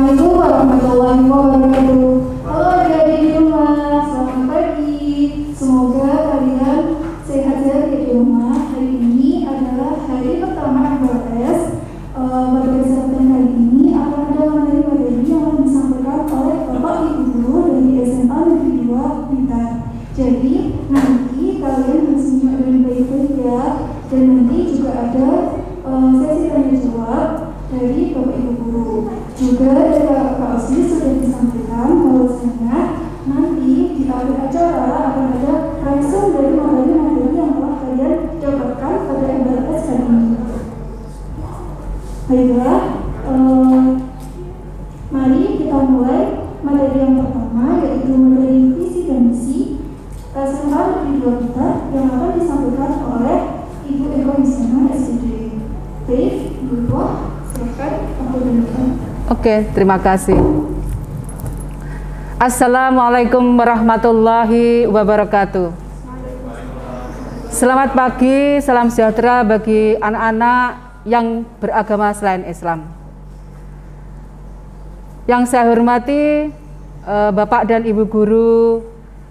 Assalamualaikum warahmatullahi wabarakatuh. Halo adik-adik di rumah, selamat pagi. Semoga kalian sehat-sehat di rumah. Hari ini adalah hari pertama MPLS. Pada kesempatan kali ini akan ada materi-materi yang akan disampaikan oleh Bapak Ibu Guru dari SMA Negeri 2 Blitar. Jadi nanti kalian harus menyimak dengan baik-baik ya. Dan nanti juga ada sesi tanya jawab dari Bapak Ibu Guru. Juga dari Kak Osli sudah disampaikan bahwasanya nanti di akhir acara akan ada rangkum dari materi-materi yang telah kalian dapatkan pada MPLS kali ini. Baiklah, mari kita mulai materi yang pertama, yaitu materi visi dan misi SMA Negeri 2 Blitar yang akan disampaikan oleh Ibu Eko Yusiana SPD. Baik, Ibu Eko, silakan aku dengarkan. Oke, terima kasih. Assalamualaikum warahmatullahi wabarakatuh. Selamat pagi, salam sejahtera bagi anak-anak yang beragama selain Islam. Yang saya hormati Bapak dan Ibu Guru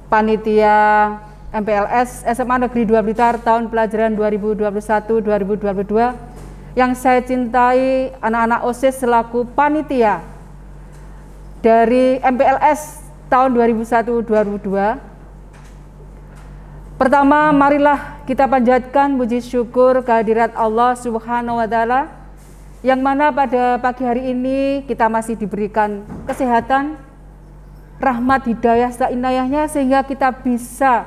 Panitia MPLS SMA Negeri 2 Blitar tahun pelajaran 2021-2022. Yang saya cintai anak-anak OSIS selaku panitia dari MPLS tahun 2001-2002. Pertama, marilah kita panjatkan puji syukur kehadirat Allah Subhanahu wa Ta'ala, yang mana pada pagi hari ini kita masih diberikan kesehatan, rahmat, hidayah, serta inayahnya, sehingga kita bisa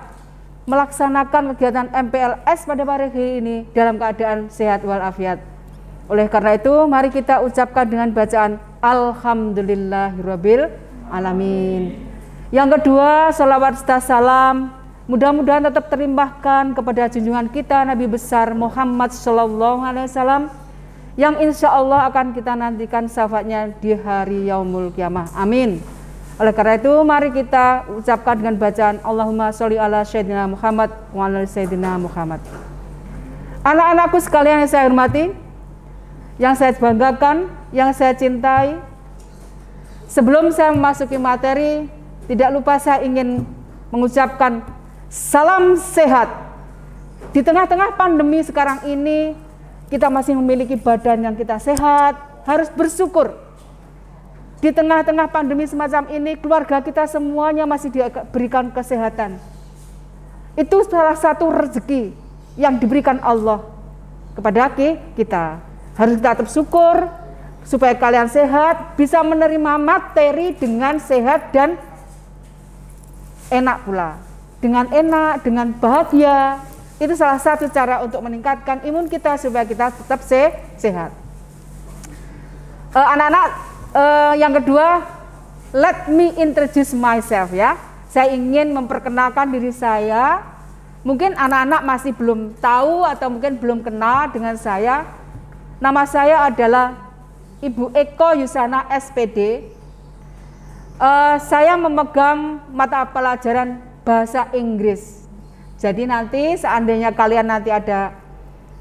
melaksanakan kegiatan MPLS pada pagi hari ini dalam keadaan sehat walafiat. Oleh karena itu, mari kita ucapkan dengan bacaan Alhamdulillahirabbil alamin. Yang kedua, salawat serta salam mudah-mudahan tetap terlimpahkan kepada junjungan kita Nabi besar Muhammad SAW, yang insya Allah akan kita nantikan syafaatnya di hari yaumul kiamah. Amin. Oleh karena itu, mari kita ucapkan dengan bacaan Allahumma sholli ala sayyidina Muhammad wa ala sayyidina Muhammad. Anak-anakku sekalian yang saya hormati, yang saya banggakan, yang saya cintai, sebelum saya memasuki materi, tidak lupa saya ingin mengucapkan salam sehat. Di tengah-tengah pandemi sekarang ini, kita masih memiliki badan yang kita sehat, harus bersyukur. Di tengah-tengah pandemi semacam ini, keluarga kita semuanya masih diberikan kesehatan. Itu salah satu rezeki yang diberikan Allah kepada kita. Harus kita tetap syukur supaya kalian sehat, bisa menerima materi dengan sehat dan enak pula. Dengan enak, dengan bahagia. Itu salah satu cara untuk meningkatkan imun kita supaya kita tetap sehat. Anak-anak, yang kedua, let me introduce myself ya. Saya ingin memperkenalkan diri saya. Mungkin anak-anak masih belum tahu atau mungkin belum kenal dengan saya. Nama saya adalah Ibu Eko Yusiana SPD. Saya memegang mata pelajaran bahasa Inggris. Jadi nanti seandainya kalian nanti ada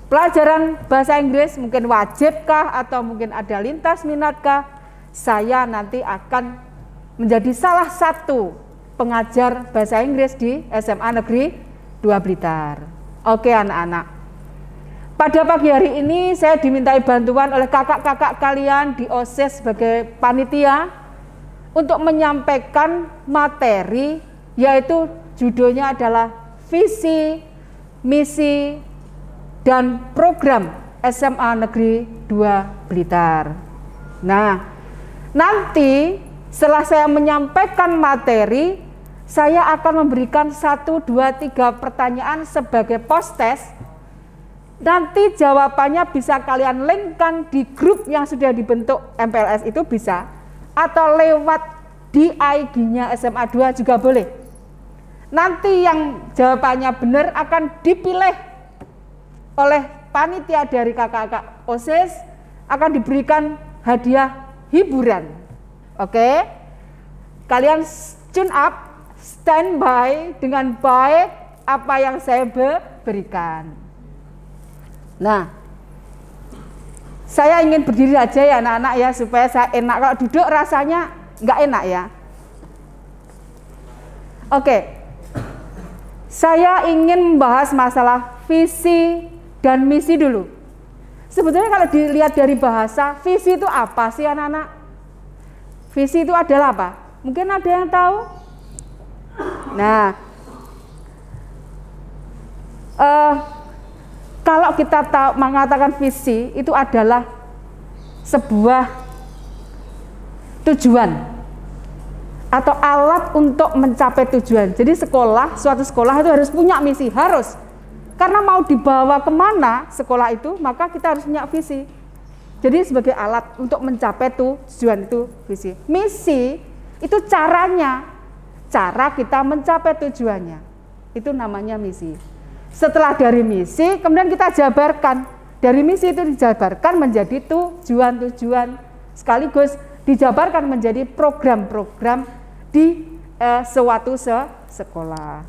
pelajaran bahasa Inggris, mungkin wajibkah atau mungkin ada lintas minatkah, saya nanti akan menjadi salah satu pengajar bahasa Inggris di SMA Negeri 2 Blitar. Oke anak-anak. Pada pagi hari ini saya dimintai bantuan oleh kakak-kakak kalian di OSIS sebagai panitia untuk menyampaikan materi, yaitu judulnya adalah visi, misi, dan program SMA Negeri 2 Blitar. Nah, nanti setelah saya menyampaikan materi, saya akan memberikan 1, 2, 3 pertanyaan sebagai post-test. Nanti jawabannya bisa kalian linkkan di grup yang sudah dibentuk MPLS itu bisa, atau lewat di IG-nya SMA 2 juga boleh. Nanti yang jawabannya benar akan dipilih oleh panitia dari kakak-kakak OSIS, akan diberikan hadiah hiburan. Oke? Kalian tune up, standby dengan baik apa yang saya berikan. Nah, Saya ingin berdiri aja ya anak-anak ya, supaya saya enak. Kalau duduk rasanya nggak enak ya. Oke, saya ingin membahas masalah visi dan misi dulu. Sebetulnya kalau dilihat dari bahasa, visi itu apa sih anak-anak? Visi itu adalah apa? Mungkin ada yang tahu? Nah, kalau kita tahu mengatakan visi itu adalah sebuah tujuan atau alat untuk mencapai tujuan. Jadi suatu sekolah itu harus punya misi, harus. Karena mau dibawa kemana sekolah itu, maka kita harus punya visi. Jadi sebagai alat untuk mencapai tujuan itu visi. Misi itu caranya, cara kita mencapai tujuannya. Itu namanya misi. Setelah dari misi, kemudian kita jabarkan. Dari misi itu dijabarkan menjadi tujuan-tujuan, sekaligus dijabarkan menjadi program-program di suatu sekolah.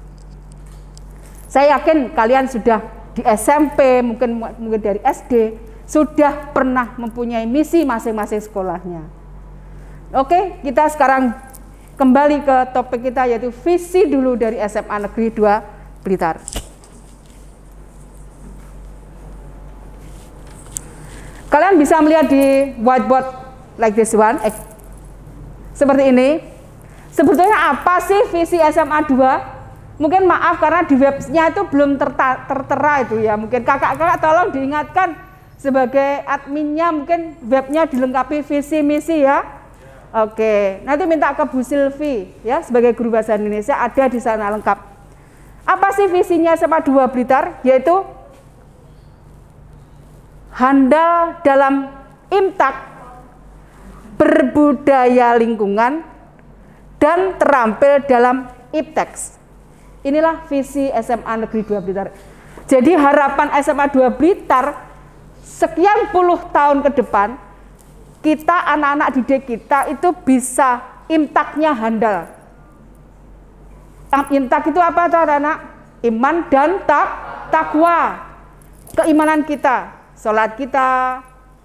Saya yakin kalian sudah di SMP, mungkin dari SD, sudah pernah mempunyai misi masing-masing sekolahnya. Oke, kita sekarang kembali ke topik kita, yaitu visi dulu dari SMA Negeri 2 Blitar. Kalian bisa melihat di whiteboard like this one, seperti ini. Sebetulnya apa sih visi SMA 2? Mungkin maaf karena di webnya itu belum tertera itu ya. Mungkin kakak-kakak tolong diingatkan sebagai adminnya, mungkin webnya dilengkapi visi misi ya. Oke, nanti minta ke Bu Silvi ya, sebagai guru bahasa Indonesia, ada di sana lengkap. Apa sih visinya SMA 2 Blitar? Yaitu handal dalam imtak, berbudaya lingkungan, dan terampil dalam IPTEX. Inilah visi SMA Negeri 2 Blitar. Jadi harapan SMA 2 Blitar sekian puluh tahun ke depan, kita anak-anak didik kita itu bisa imtaknya handal. Imtak itu apa anak-anak? Iman dan takwa. Keimanan kita, sholat kita,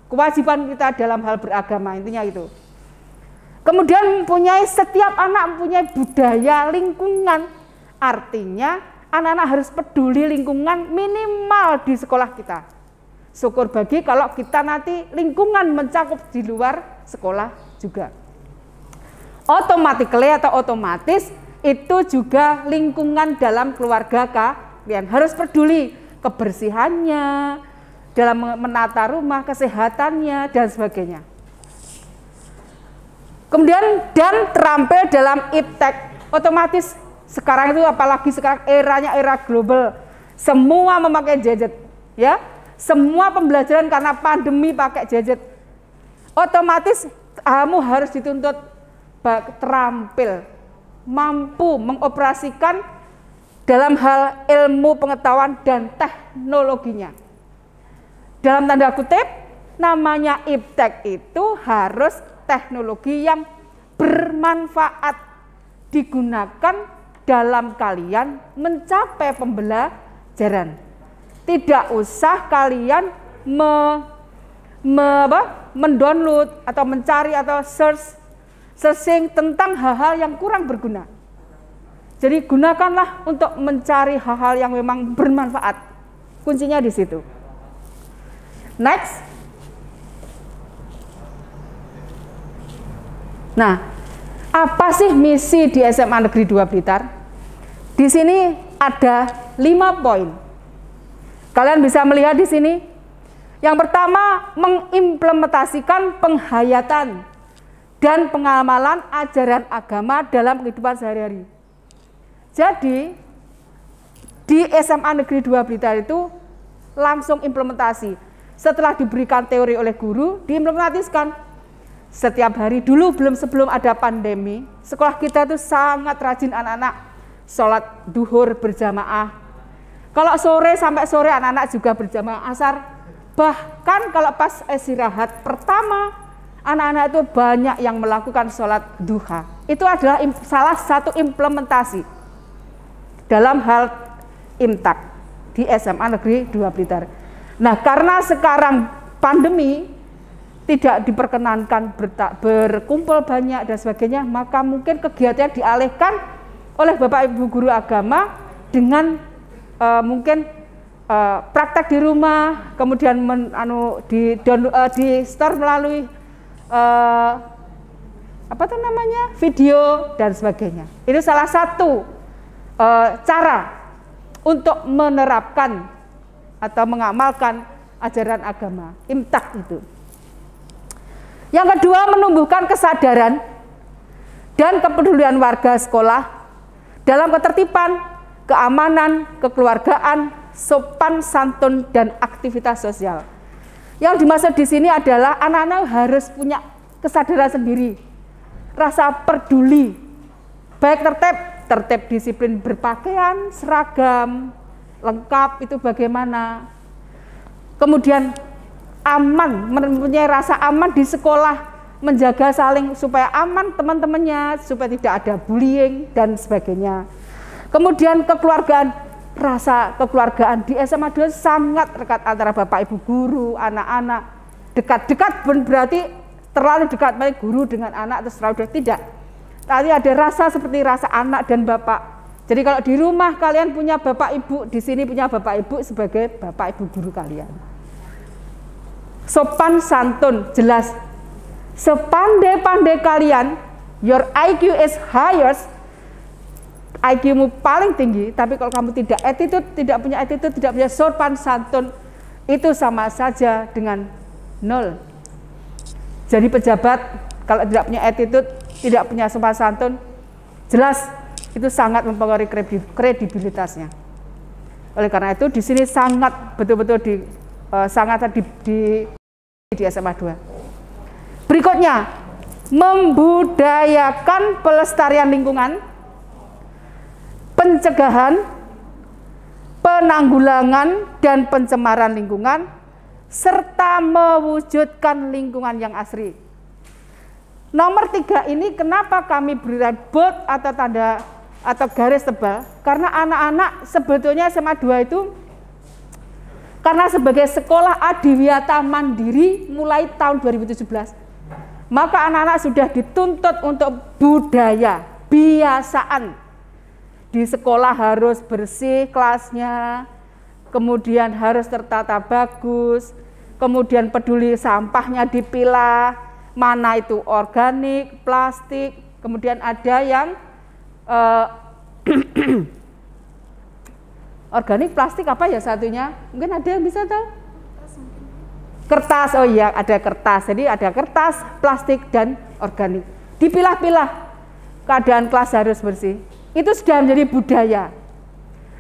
kewajiban kita dalam hal beragama, intinya itu. Kemudian setiap anak mempunyai budaya lingkungan. Artinya anak-anak harus peduli lingkungan minimal di sekolah kita. Syukur bagi kalau kita nanti lingkungan mencakup di luar sekolah juga. Otomatis itu juga lingkungan dalam keluarga kalian. Harus peduli kebersihannya, dalam menata rumah, kesehatannya, dan sebagainya. Kemudian dan terampil dalam IPTEX. Otomatis sekarang itu, apalagi sekarang eranya era global, semua memakai gadget ya. Semua pembelajaran karena pandemi pakai gadget. Otomatis kamu harus dituntut terampil, mampu mengoperasikan dalam hal ilmu pengetahuan dan teknologinya. Dalam tanda kutip, namanya IPTEX itu harus teknologi yang bermanfaat, digunakan dalam kalian mencapai pembelajaran. Tidak usah kalian mendownload atau mencari atau searching tentang hal-hal yang kurang berguna. Jadi gunakanlah untuk mencari hal-hal yang memang bermanfaat. Kuncinya di situ. Next. Nah, apa sih misi di SMA Negeri 2 Blitar? Di sini ada 5 poin. Kalian bisa melihat di sini. Yang pertama, mengimplementasikan penghayatan dan pengamalan ajaran agama dalam kehidupan sehari-hari. Jadi, di SMA Negeri 2 Blitar itu langsung implementasi. Setelah diberikan teori oleh guru, diimplementasikan. Setiap hari dulu sebelum ada pandemi, sekolah kita itu sangat rajin anak-anak sholat duhur berjamaah. Kalau sore sampai sore anak-anak juga berjamaah asar. Bahkan kalau pas istirahat pertama, anak-anak itu banyak yang melakukan sholat duha. Itu adalah salah satu implementasi dalam hal imtak di SMA Negeri 2 Blitar. Nah, karena sekarang pandemi, tidak diperkenankan berkumpul banyak dan sebagainya, maka mungkin kegiatannya dialihkan oleh Bapak Ibu guru agama dengan mungkin praktek di rumah, kemudian di store melalui video dan sebagainya. Ini salah satu cara untuk menerapkan atau mengamalkan ajaran agama, imtak itu. Yang kedua, menumbuhkan kesadaran dan kepedulian warga sekolah dalam ketertiban, keamanan, kekeluargaan, sopan santun, dan aktivitas sosial. Yang dimaksud di sini adalah anak-anak harus punya kesadaran sendiri, rasa peduli, baik tertib disiplin berpakaian, seragam, lengkap itu bagaimana. Kemudian aman, mempunyai rasa aman di sekolah, menjaga saling supaya aman teman-temannya, supaya tidak ada bullying dan sebagainya. Kemudian kekeluargaan, rasa kekeluargaan di SMA 2 sangat dekat antara Bapak Ibu guru, anak-anak. Dekat-dekat berarti terlalu dekat, baik guru dengan anak atau terlalu dekat, tidak. Tadi ada rasa seperti rasa anak dan bapak. Jadi kalau di rumah kalian punya Bapak Ibu, di sini punya Bapak Ibu sebagai Bapak Ibu guru kalian. Sopan santun, jelas. Sepandai-pandai kalian, your IQ is highest, IQ-mu paling tinggi, tapi kalau kamu tidak punya attitude, tidak punya sopan santun, itu sama saja dengan 0. Jadi pejabat kalau tidak punya attitude, tidak punya sopan santun, jelas itu sangat mempengaruhi kredibilitasnya. Oleh karena itu di sini sangat betul-betul di SMA 2. Berikutnya, membudayakan pelestarian lingkungan, pencegahan, penanggulangan dan pencemaran lingkungan, serta mewujudkan lingkungan yang asri. Nomor 3 ini kenapa kami berikan bold atau tanda atau garis tebal? Karena anak-anak sebetulnya SMA 2 itu karena sebagai sekolah adiwiyata mandiri mulai tahun 2017, maka anak-anak sudah dituntut untuk budaya, biasaan. Di sekolah harus bersih kelasnya, kemudian harus tertata bagus, kemudian peduli sampahnya dipilah, mana itu organik, plastik, kemudian ada yang organik, plastik apa ya satunya? Mungkin ada yang bisa tahu? Kertas, oh iya ada kertas. Jadi ada kertas, plastik, dan organik. Dipilah-pilah, keadaan kelas harus bersih. Itu sudah menjadi budaya.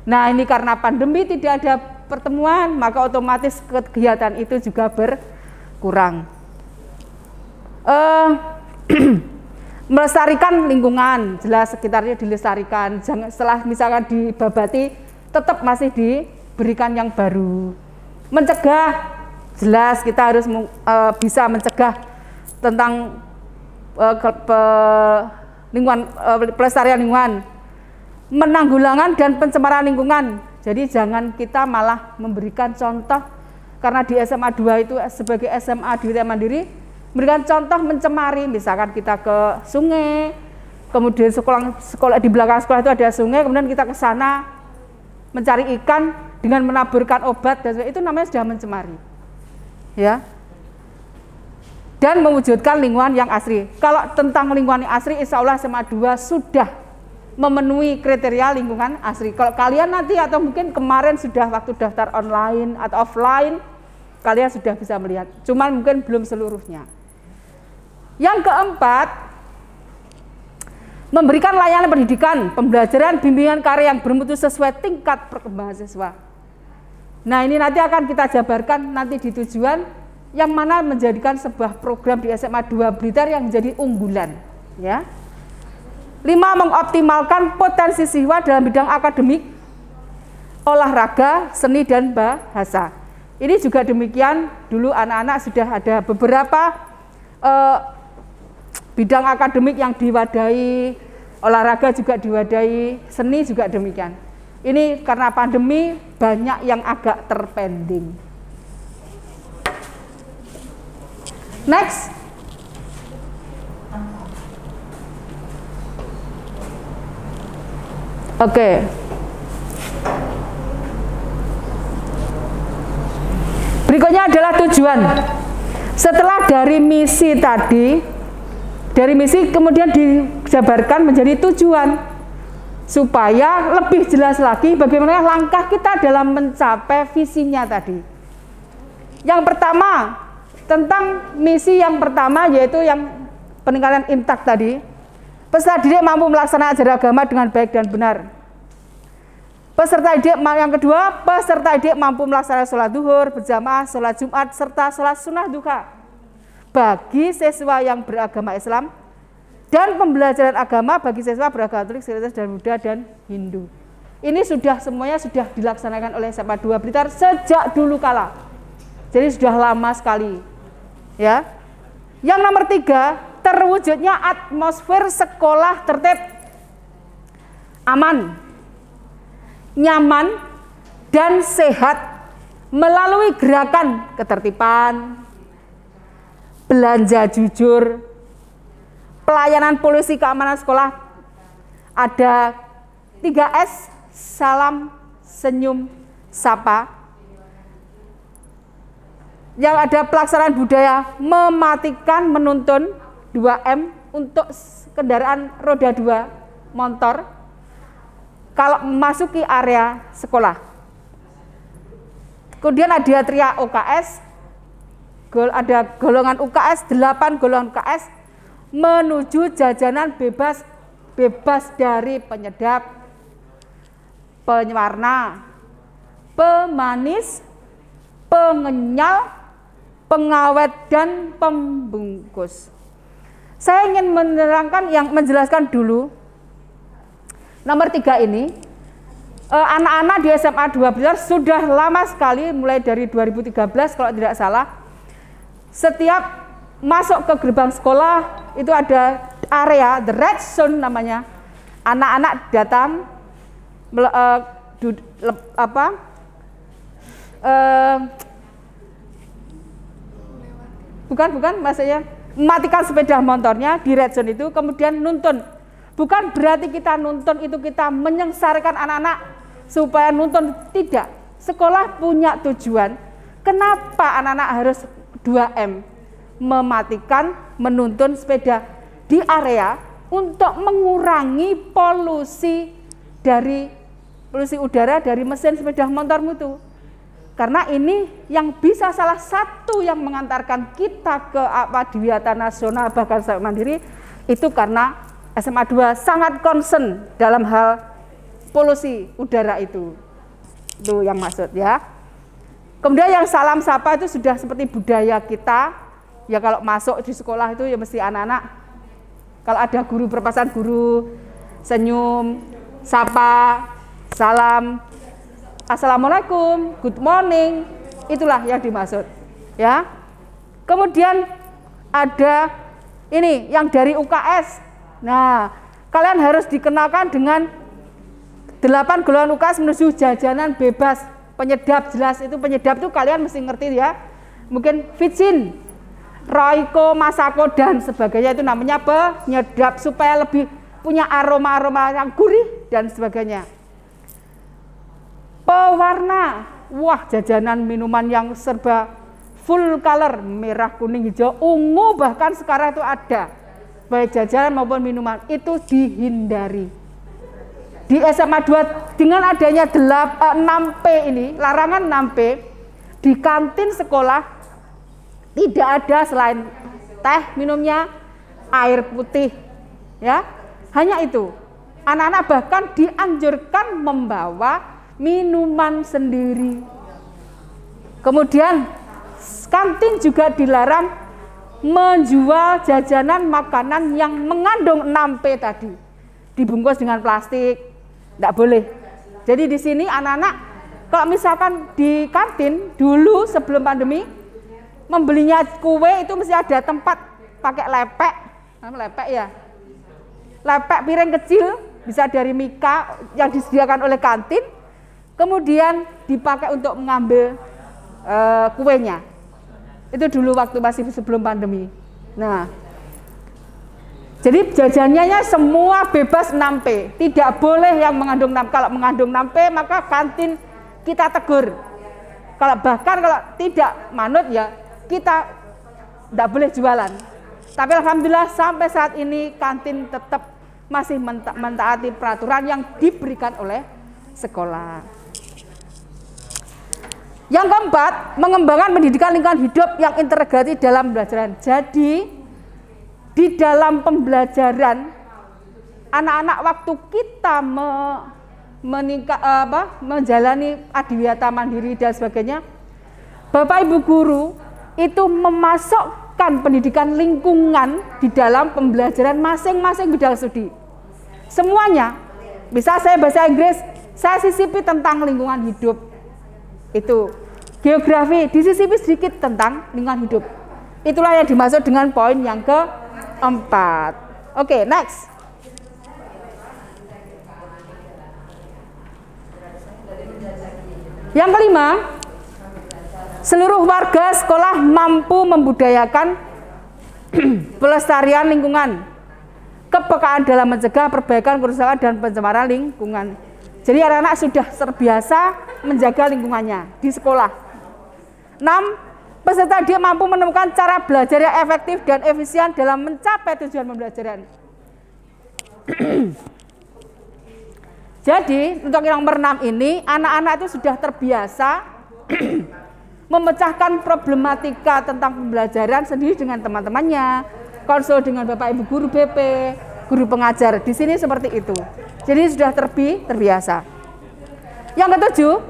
Nah ini karena pandemi tidak ada pertemuan, maka otomatis kegiatan itu juga berkurang. Melestarikan lingkungan, jelas sekitarnya dilestarikan. Jangan setelah misalkan dibabati, tetap masih diberikan yang baru. Mencegah, jelas kita harus bisa mencegah tentang pelestarian lingkungan, menanggulangan dan pencemaran lingkungan. Jadi jangan kita malah memberikan contoh, karena di SMA 2 itu sebagai SMA Adiwiyata Mandiri memberikan contoh mencemari. Misalkan kita ke sungai, kemudian sekolah di belakang sekolah itu ada sungai, kemudian kita ke sana mencari ikan dengan menaburkan obat, dan itu namanya sudah mencemari, ya. Dan mewujudkan lingkungan yang asri. Kalau tentang lingkungan yang asri, insya Allah SMA 2 sudah memenuhi kriteria lingkungan asri. Kalau kalian nanti atau mungkin kemarin sudah waktu daftar online atau offline, kalian sudah bisa melihat. Cuman mungkin belum seluruhnya. Yang keempat, memberikan layanan pendidikan, pembelajaran, bimbingan karya yang bermutu sesuai tingkat perkembangan siswa. Nah ini nanti akan kita jabarkan nanti di tujuan yang mana menjadikan sebuah program di SMA 2 Blitar yang menjadi unggulan. Ya. 5. Mengoptimalkan potensi siswa dalam bidang akademik, olahraga, seni, dan bahasa. Ini juga demikian, dulu anak-anak sudah ada beberapa bidang akademik yang diwadahi, olahraga juga diwadahi, seni juga demikian. Ini karena pandemi banyak yang agak terpending. Next. Oke. Berikutnya adalah tujuan. Setelah dari misi tadi, dari misi kemudian dijabarkan menjadi tujuan, supaya lebih jelas lagi bagaimana langkah kita dalam mencapai visinya tadi. Yang pertama, tentang misi yang pertama yaitu yang peningkatan imtak tadi. Peserta didik mampu melaksanakan ajaran agama dengan baik dan benar. Peserta didik yang kedua, peserta didik mampu melaksanakan sholat duhur, berjamaah, sholat Jumat, serta sholat sunnah duha bagi siswa yang beragama Islam, dan pembelajaran agama bagi siswa beragama Katolik, Kristen, dan Buddha dan Hindu. Ini semuanya sudah dilaksanakan oleh SMA 2 Blitar sejak dulu kala. Jadi sudah lama sekali. Ya. Yang nomor 3, terwujudnya atmosfer sekolah tertib, aman, nyaman, dan sehat melalui gerakan ketertiban, belanja jujur, pelayanan polisi keamanan sekolah. Ada 3S, salam, senyum, sapa. Yang ada pelaksanaan budaya mematikan menuntun 2M untuk kendaraan roda 2 motor kalau memasuki area sekolah. Kemudian ada tria UKS, ada golongan UKS, 8 golongan UKS menuju jajanan bebas dari penyedap, pewarna, pemanis, pengenyal, pengawet, dan pembungkus. Saya ingin menjelaskan dulu nomor 3 ini. Anak-anak di SMA 2 Blitar sudah lama sekali, mulai dari 2013 kalau tidak salah, setiap masuk ke gerbang sekolah itu ada area the red zone namanya. Anak-anak datang bukan maksudnya mematikan sepeda motornya di red zone itu, kemudian nuntun. Bukan berarti kita nuntun itu kita menyengsarakan anak-anak supaya nuntun, tidak. Sekolah punya tujuan. Kenapa anak-anak harus 2M? Mematikan, menuntun sepeda di area untuk mengurangi polusi udara dari mesin sepeda motormu itu. Karena ini yang bisa salah satu yang mengantarkan kita ke Adiwiyata Nasional bahkan sampai mandiri, itu karena SMA 2 sangat concern dalam hal polusi udara itu. Itu yang maksud ya. Kemudian yang salam sapa itu sudah seperti budaya kita. Ya kalau masuk di sekolah itu ya mesti anak-anak, kalau ada guru berpasan guru, senyum, sapa, salam, assalamualaikum, good morning, itulah yang dimaksud ya. Kemudian ada ini yang dari UKS. Nah, kalian harus dikenalkan dengan 8 golongan UKS menuju jajanan bebas penyedap. Jelas itu penyedap itu kalian mesti ngerti ya. Mungkin Vicin, Royco, Masako dan sebagainya itu namanya penyedap supaya lebih punya aroma-aroma yang gurih dan sebagainya. Pewarna, wah jajanan minuman yang serba full color, merah, kuning, hijau, ungu bahkan sekarang itu ada. Baik jajanan maupun minuman itu dihindari. Di SMA 2 dengan adanya 6P ini, larangan 6P, di kantin sekolah tidak ada selain teh minumnya air putih ya. Hanya itu. Anak-anak bahkan dianjurkan membawa minuman sendiri. Kemudian kantin juga dilarang menjual jajanan makanan yang mengandung 6P tadi, dibungkus dengan plastik, tidak boleh. Jadi di sini anak-anak kalau misalkan di kantin dulu sebelum pandemi membelinya kue itu mesti ada tempat pakai lepek ya, lepek piring kecil bisa dari Mika yang disediakan oleh kantin. Kemudian dipakai untuk mengambil kuenya. Itu dulu waktu masih sebelum pandemi. Nah, jadi jajannya semua bebas 6P. Tidak boleh yang mengandung 6. Kalau mengandung 6P maka kantin kita tegur. Bahkan kalau tidak manut ya kita tidak boleh jualan. Tapi alhamdulillah sampai saat ini kantin tetap masih mentaati peraturan yang diberikan oleh sekolah. Yang keempat, mengembangkan pendidikan lingkungan hidup yang integratif dalam pembelajaran. Jadi di dalam pembelajaran anak-anak waktu kita menjalani adiwiyata mandiri dan sebagainya, Bapak Ibu guru itu memasukkan pendidikan lingkungan di dalam pembelajaran masing-masing bidang studi. Semuanya, bisa saya bahasa Inggris, saya sisipi tentang lingkungan hidup. Itu geografi, disisipi sedikit tentang lingkungan hidup. Itulah yang dimaksud dengan poin yang keempat. Oke, next. Yang kelima, seluruh warga sekolah mampu membudayakan pelestarian lingkungan, kepekaan dalam mencegah perbaikan kerusakan dan pencemaran lingkungan. Jadi anak-anak sudah terbiasa menjaga lingkungannya di sekolah. 6. Peserta dia mampu menemukan cara belajar yang efektif dan efisien dalam mencapai tujuan pembelajaran. Jadi untuk yang nomor 6 ini, anak-anak itu sudah terbiasa memecahkan problematika tentang pembelajaran sendiri dengan teman-temannya, konsul dengan Bapak Ibu guru BP, guru pengajar. Di sini seperti itu. Jadi sudah terbiasa. Yang ketujuh,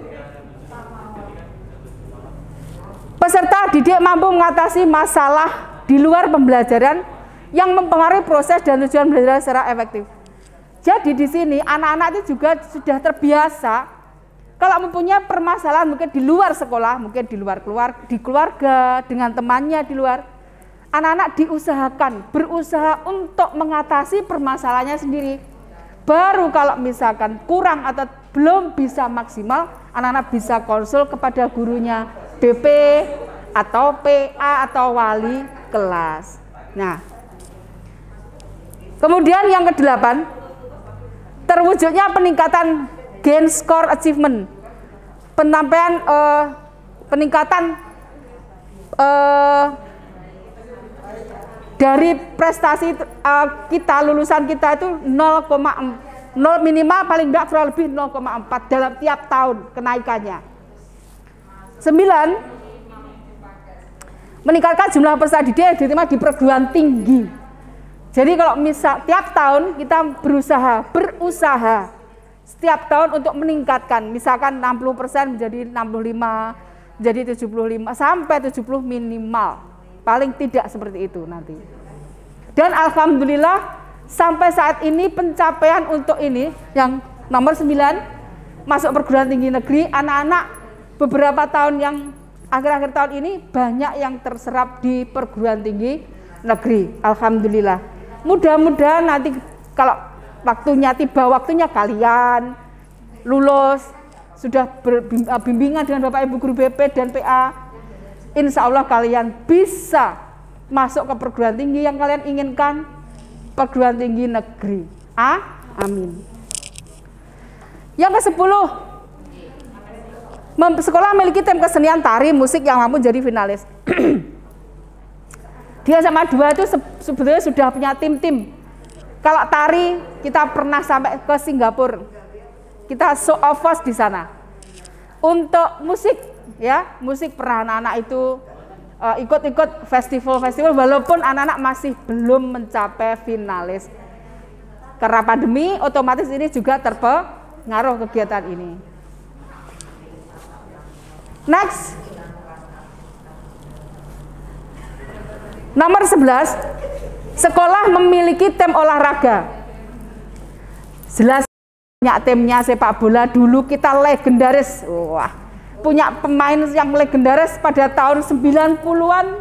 peserta didik mampu mengatasi masalah di luar pembelajaran yang mempengaruhi proses dan tujuan belajar secara efektif. Jadi di sini anak-anak itu juga sudah terbiasa kalau mempunyai permasalahan mungkin di luar sekolah, mungkin di luar di keluarga, dengan temannya di luar. Anak-anak berusaha untuk mengatasi permasalahannya sendiri. Baru kalau misalkan kurang atau belum bisa maksimal, anak-anak bisa konsul kepada gurunya, BP atau PA atau wali kelas. Nah, kemudian yang ke-8, terwujudnya peningkatan gain score achievement, peningkatan dari prestasi kita, lulusan kita itu 0,0 minimal paling enggak kurang lebih 0,4 dalam tiap tahun kenaikannya. 9. Meningkatkan jumlah peserta didik yang diterima di perguruan tinggi. Jadi kalau misal tiap tahun kita berusaha setiap tahun untuk meningkatkan, misalkan 60% menjadi 65, menjadi 75 sampai 70 minimal. Paling tidak seperti itu nanti. Dan alhamdulillah sampai saat ini pencapaian untuk ini yang nomor 9 masuk perguruan tinggi negeri, anak-anak beberapa tahun yang akhir-akhir tahun ini banyak yang terserap di perguruan tinggi negeri. Alhamdulillah. Mudah-mudahan nanti kalau waktunya tiba, waktunya kalian lulus, sudah berbimbingan dengan Bapak Ibu guru BP dan PA, insya Allah kalian bisa masuk ke perguruan tinggi yang kalian inginkan, perguruan tinggi negeri. Amin. Yang ke-10, sekolah memiliki tim kesenian tari musik yang mampu jadi finalis. Di SMA 2 itu sebetulnya sudah punya tim-tim. Kalau tari kita pernah sampai ke Singapura, kita show of force di sana. Untuk musik, ya musik pernah anak-anak itu ikut-ikut festival-festival walaupun anak-anak masih belum mencapai finalis. Karena pandemi otomatis ini juga terpengaruh kegiatan ini. Next. Nomor 11, sekolah memiliki tim olahraga. Jelas punya timnya sepak bola, dulu kita legendaris. Wah, punya pemain yang legendaris pada tahun 90-an.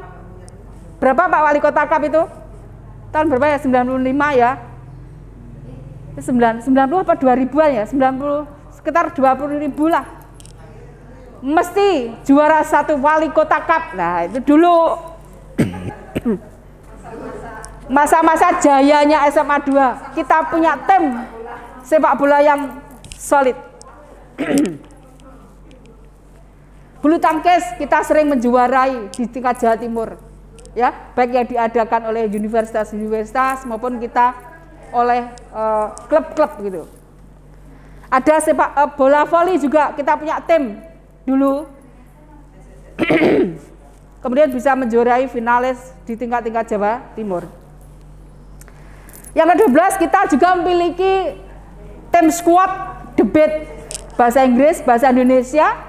Berapa Pak Wali Kota Cup itu? Tahun berapa ya? 95 ya? 90 apa 2000-an ya? 90, sekitar 20.000 lah. mesti juara 1 wali kota cup. Nah itu dulu masa-masa jayanya SMA 2. Kita punya tim sepak bola yang solid. Bulu tangkis kita sering menjuarai di tingkat Jawa Timur, ya, baik yang diadakan oleh universitas-universitas maupun kita oleh klub-klub gitu. Ada sepak bola voli juga kita punya tim dulu. Kemudian bisa menjuarai finalis di tingkat-tingkat Jawa Timur. Yang ke-12 kita juga memiliki tim squad debate bahasa Inggris, bahasa Indonesia,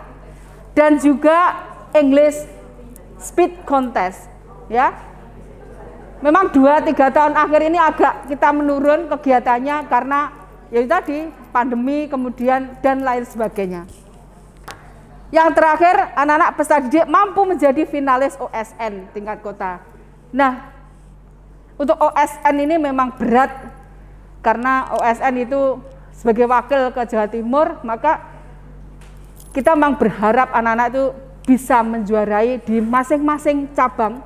dan juga English speed contest, ya. Memang 2-3 tahun akhir ini agak kita menurun kegiatannya karena ya tadi pandemi kemudian dan lain sebagainya. Yang terakhir, anak-anak peserta didik mampu menjadi finalis OSN tingkat kota. Nah, untuk OSN ini memang berat karena OSN itu sebagai wakil ke Jawa Timur, maka kita memang berharap anak-anak itu bisa menjuarai di masing-masing cabang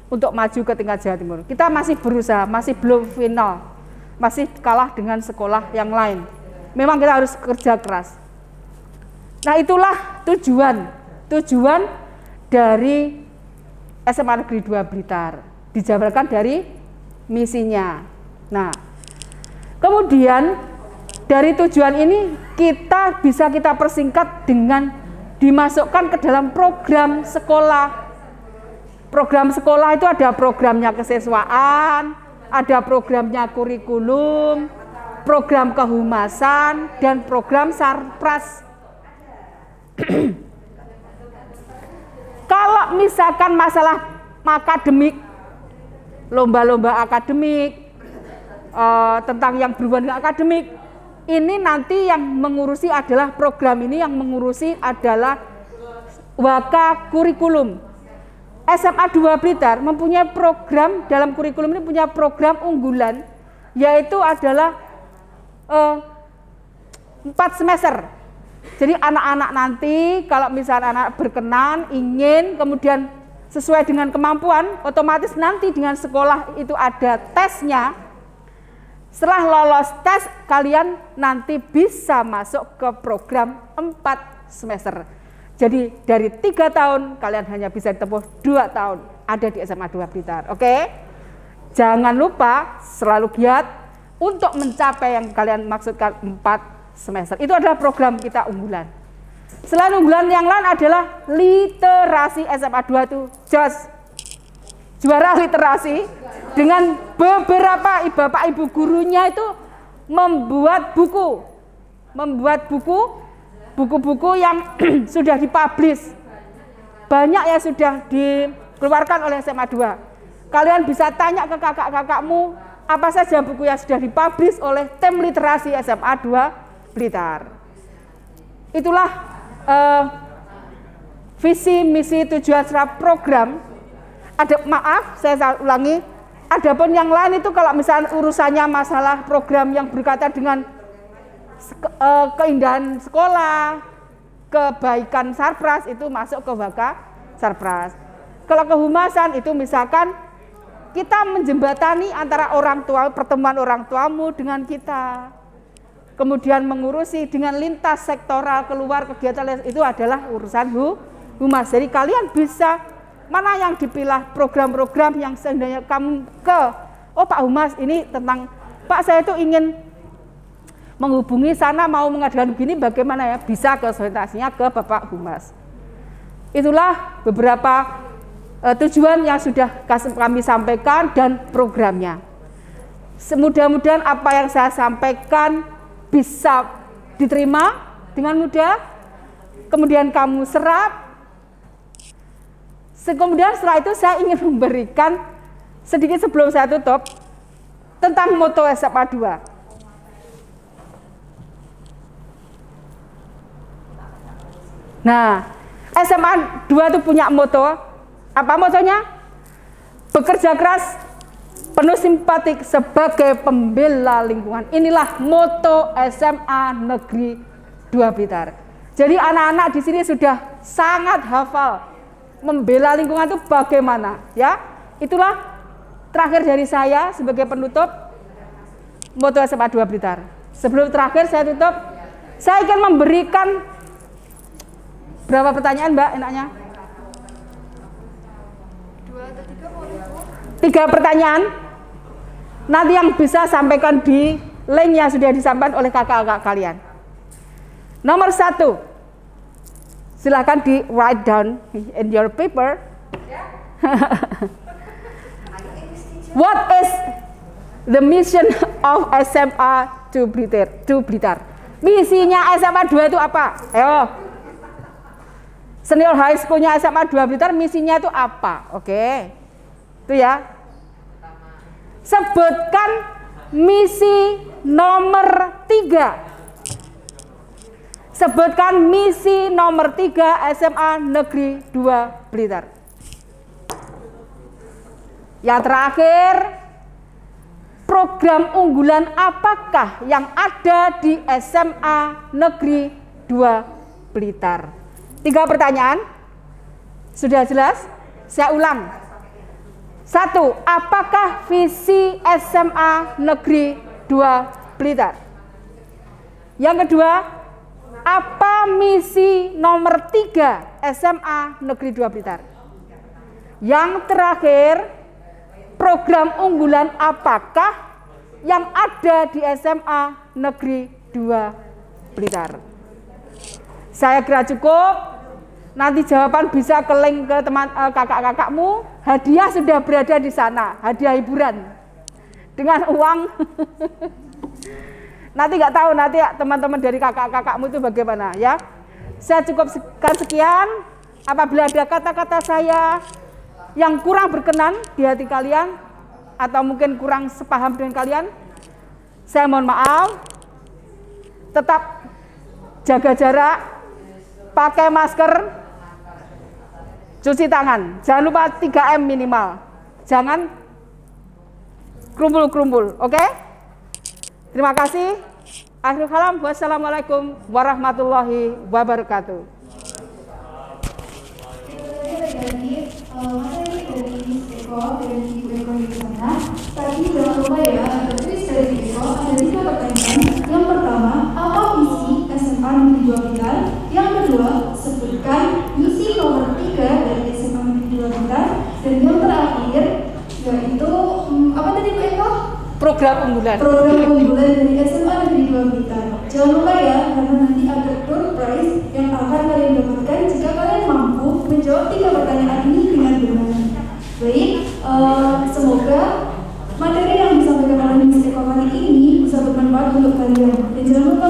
untuk maju ke tingkat Jawa Timur. Kita masih berusaha, masih belum final, masih kalah dengan sekolah yang lain. Memang kita harus kerja keras. Nah itulah tujuan dari SMA Negeri 2 Blitar, dijabarkan dari misinya. Nah kemudian dari tujuan ini kita bisa kita persingkat dengan dimasukkan ke dalam program sekolah. Program sekolah itu ada programnya kesiswaan, ada programnya kurikulum, program kehumasan, dan program sarpras. Kalau misalkan masalah akademik, lomba-lomba akademik, tentang yang berhubungan dengan akademik, ini nanti yang mengurusi adalah program ini yang mengurusi adalah Waka Kurikulum. SMA 2 Blitar mempunyai program, dalam kurikulum ini punya program unggulan, yaitu adalah 4 semester. Jadi anak-anak nanti kalau misalnya anak berkenan, ingin, kemudian sesuai dengan kemampuan, otomatis nanti dengan sekolah itu ada tesnya. Setelah lolos tes, kalian nanti bisa masuk ke program 4 semester. Jadi dari 3 tahun kalian hanya bisa ditempuh 2 tahun ada di SMA 2 Blitar. Oke? Jangan lupa selalu giat untuk mencapai yang kalian maksudkan 4 semester. Itu adalah program kita unggulan. Selain unggulan yang lain adalah literasi. SMA 2 itu juara literasi dengan beberapa bapak ibu gurunya itu membuat buku-buku yang sudah dipublish. Banyak yang sudah dikeluarkan oleh SMA 2. Kalian bisa tanya ke kakak-kakakmu apa saja buku yang sudah dipublish oleh tim literasi SMA 2 Blitar. Itulah visi, misi, tujuan serta program. Saya ulangi, adapun yang lain itu kalau misalnya urusannya masalah program yang berkaitan dengan keindahan sekolah, kebaikan sarpras itu masuk ke Waka Sarpras. Kalau kehumasan itu misalkan kita menjembatani antara orang tua, pertemuan orang tuamu dengan kita, kemudian mengurusi dengan lintas sektoral keluar kegiatan itu adalah urusan humas. Jadi kalian bisa mana yang dipilah program-program yang seandainya kamu Pak Humas ini tentang Pak saya itu ingin menghubungi sana mau mengadakan begini bagaimana ya, bisa konsultasinya ke Bapak Humas. Itulah beberapa tujuan yang sudah kami sampaikan dan programnya. Mudah-mudahan apa yang saya sampaikan bisa diterima dengan mudah, kemudian kamu serap. Kemudian setelah itu saya ingin memberikan sedikit sebelum saya tutup tentang moto SMA 2. Nah, SMA 2 itu punya moto. Apa motonya? Bekerja keras, penuh simpatik sebagai pembela lingkungan. Inilah moto SMA Negeri 2 Blitar. Jadi anak-anak di sini sudah sangat hafal membela lingkungan itu bagaimana, ya. Itulah terakhir dari saya sebagai penutup moto SMA 2 Blitar. Sebelum terakhir saya tutup, saya ingin memberikan berapa pertanyaan, Mbak, enaknya? 2 atau 3 boleh? 3 pertanyaan. Nanti yang bisa sampaikan di link yang sudah disampaikan oleh kakak-kakak kalian. Nomor 1, silahkan di write down in your paper. What is the mission of SMA 2 Blitar? Misinya SMA 2 itu apa? Ayo. Senior high school-nya SMA 2 Blitar misinya itu apa? Oke. Itu ya. Sebutkan misi nomor 3. Sebutkan misi nomor 3 SMA Negeri 2 Blitar. Yang terakhir, program unggulan apakah yang ada di SMA Negeri 2 Blitar? 3 pertanyaan. Sudah jelas? Saya ulang. 1. Apakah visi SMA Negeri 2 Blitar? Yang kedua, apa misi nomor 3 SMA Negeri 2 Blitar? Yang terakhir, program unggulan apakah yang ada di SMA Negeri 2 Blitar? Saya kira cukup. Nanti jawaban bisa ke link ke teman kakak-kakakmu. Hadiah sudah berada di sana, hadiah hiburan dengan uang. Nanti nggak tahu nanti ya, teman-teman dari kakak-kakakmu itu bagaimana ya. Saya cukup sekian. Apabila ada kata-kata saya yang kurang berkenan di hati kalian atau mungkin kurang sepaham dengan kalian, saya mohon maaf. Tetap jaga jarak, pakai masker, cuci tangan. Jangan lupa 3M minimal. Jangan kerumpul-kerumpul, oke? Terima kasih. Akhirul kalam. Wassalamualaikum warahmatullahi wabarakatuh. Materi dari Miss Eko dan Ibu Eko di sana. Tadi jangan lupa ya, ada tulis dari Eko ada 3 pertanyaan. Yang pertama, apa misi SMA Negeri 2 Blitar? Yang kedua, sebutkan misi nomor 3 dari SMA Negeri 2 Blitar. Dan yang terakhir yaitu apa tadi Bu Eko? Program unggulan. Program unggulan dari SMA Negeri 2 Blitar. Jangan lupa ya, karena nanti ada door prize yang akan kalian dapatkan jika kalian mampu menjawab 3 pertanyaan ini dengan benar. Baik, semoga materi yang disampaikan oleh Miss Eko kali ini bisa bermanfaat untuk kalian. Dan jangan lupa